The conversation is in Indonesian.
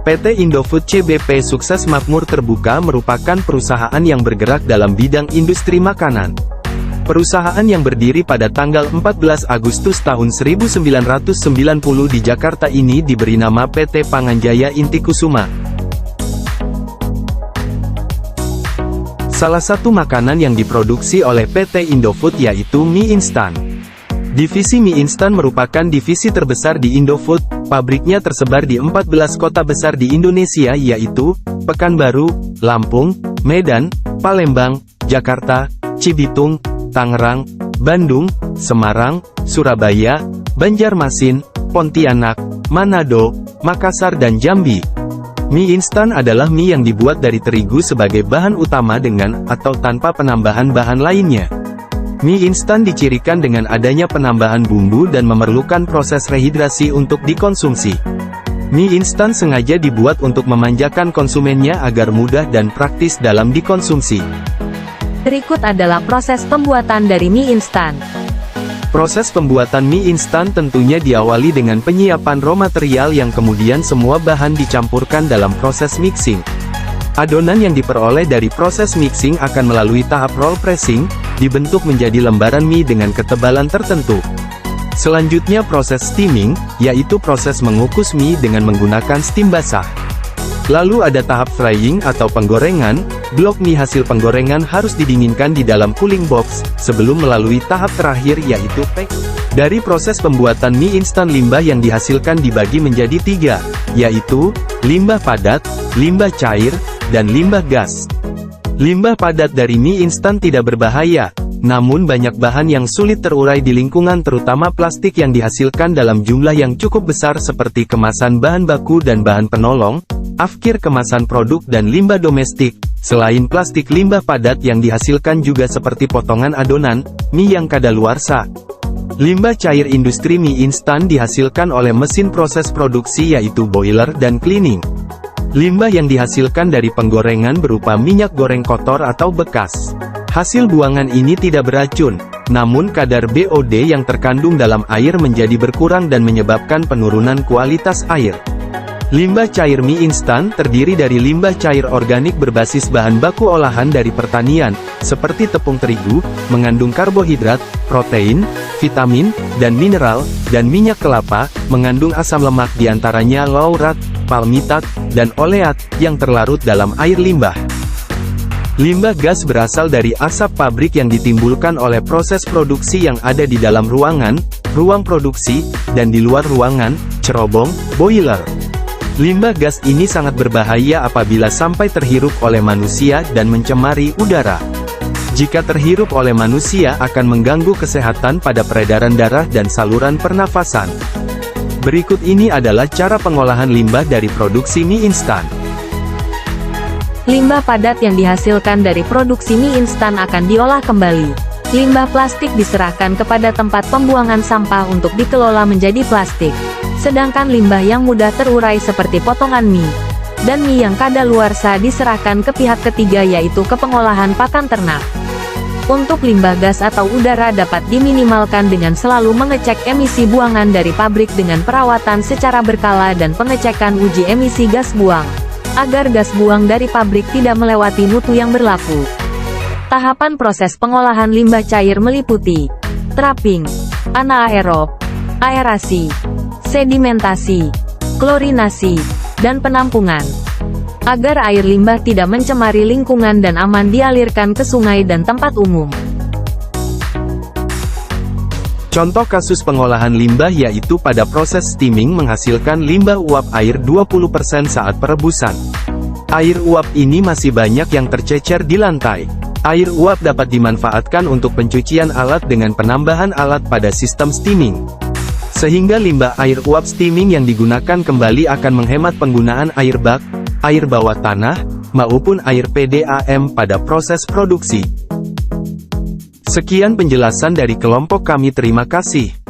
PT Indofood CBP Sukses Makmur Terbuka merupakan perusahaan yang bergerak dalam bidang industri makanan. Perusahaan yang berdiri pada tanggal 14 Agustus tahun 1990 di Jakarta ini diberi nama PT Panganjaya Inti Kusuma. Salah satu makanan yang diproduksi oleh PT Indofood yaitu mie instan. Divisi mie instan merupakan divisi terbesar di Indofood. Pabriknya tersebar di 14 kota besar di Indonesia yaitu, Pekanbaru, Lampung, Medan, Palembang, Jakarta, Cibitung, Tangerang, Bandung, Semarang, Surabaya, Banjarmasin, Pontianak, Manado, Makassar dan Jambi. Mie instan adalah mie yang dibuat dari terigu sebagai bahan utama dengan atau tanpa penambahan bahan lainnya. Mie instan dicirikan dengan adanya penambahan bumbu dan memerlukan proses rehidrasi untuk dikonsumsi. Mie instan sengaja dibuat untuk memanjakan konsumennya agar mudah dan praktis dalam dikonsumsi. Berikut adalah proses pembuatan dari mie instan. Proses pembuatan mie instan tentunya diawali dengan penyiapan raw material yang kemudian semua bahan dicampurkan dalam proses mixing. Adonan yang diperoleh dari proses mixing akan melalui tahap roll pressing, dibentuk menjadi lembaran mie dengan ketebalan tertentu. Selanjutnya proses steaming, yaitu proses mengukus mie dengan menggunakan steam basah. Lalu ada tahap frying atau penggorengan. Blok mie hasil penggorengan harus didinginkan di dalam cooling box, sebelum melalui tahap terakhir yaitu packing. Dari proses pembuatan mie instan limbah yang dihasilkan dibagi menjadi 3, yaitu, limbah padat, limbah cair, dan limbah gas. Limbah padat dari mie instan tidak berbahaya, namun banyak bahan yang sulit terurai di lingkungan terutama plastik yang dihasilkan dalam jumlah yang cukup besar seperti kemasan bahan baku dan bahan penolong, afkir kemasan produk dan limbah domestik. Selain plastik, limbah padat yang dihasilkan juga seperti potongan adonan, mie yang kadaluarsa. Limbah cair industri mie instan dihasilkan oleh mesin proses produksi yaitu boiler dan cleaning. Limbah yang dihasilkan dari penggorengan berupa minyak goreng kotor atau bekas. Hasil buangan ini tidak beracun, namun kadar BOD yang terkandung dalam air menjadi berkurang dan menyebabkan penurunan kualitas air. Limbah cair mie instan terdiri dari limbah cair organik berbasis bahan baku olahan dari pertanian, seperti tepung terigu, mengandung karbohidrat, protein, vitamin, dan mineral, dan minyak kelapa, mengandung asam lemak diantaranya laurat, palmitat, dan oleat, yang terlarut dalam air limbah. Limbah gas berasal dari asap pabrik yang ditimbulkan oleh proses produksi yang ada di dalam ruangan, ruang produksi, dan di luar ruangan, cerobong, boiler. Limbah gas ini sangat berbahaya apabila sampai terhirup oleh manusia dan mencemari udara. Jika terhirup oleh manusia akan mengganggu kesehatan pada peredaran darah dan saluran pernafasan. Berikut ini adalah cara pengolahan limbah dari produksi mie instan. Limbah padat yang dihasilkan dari produksi mie instan akan diolah kembali. Limbah plastik diserahkan kepada tempat pembuangan sampah untuk dikelola menjadi plastik. Sedangkan limbah yang mudah terurai seperti potongan mie dan mie yang kadaluarsa diserahkan ke pihak ketiga yaitu ke pengolahan pakan ternak. Untuk limbah gas atau udara dapat diminimalkan dengan selalu mengecek emisi buangan dari pabrik dengan perawatan secara berkala dan pengecekan uji emisi gas buang, agar gas buang dari pabrik tidak melewati mutu yang berlaku. Tahapan proses pengolahan limbah cair meliputi trapping, anaerob, aerasi, sedimentasi, klorinasi, dan penampungan. Agar air limbah tidak mencemari lingkungan dan aman dialirkan ke sungai dan tempat umum. Contoh kasus pengolahan limbah yaitu pada proses steaming menghasilkan limbah uap air 20% saat perebusan. Air uap ini masih banyak yang tercecer di lantai. Air uap dapat dimanfaatkan untuk pencucian alat dengan penambahan alat pada sistem steaming. Sehingga limbah air uap steaming yang digunakan kembali akan menghemat penggunaan air bak, air bawah tanah, maupun air PDAM pada proses produksi. Sekian penjelasan dari kelompok kami, terima kasih.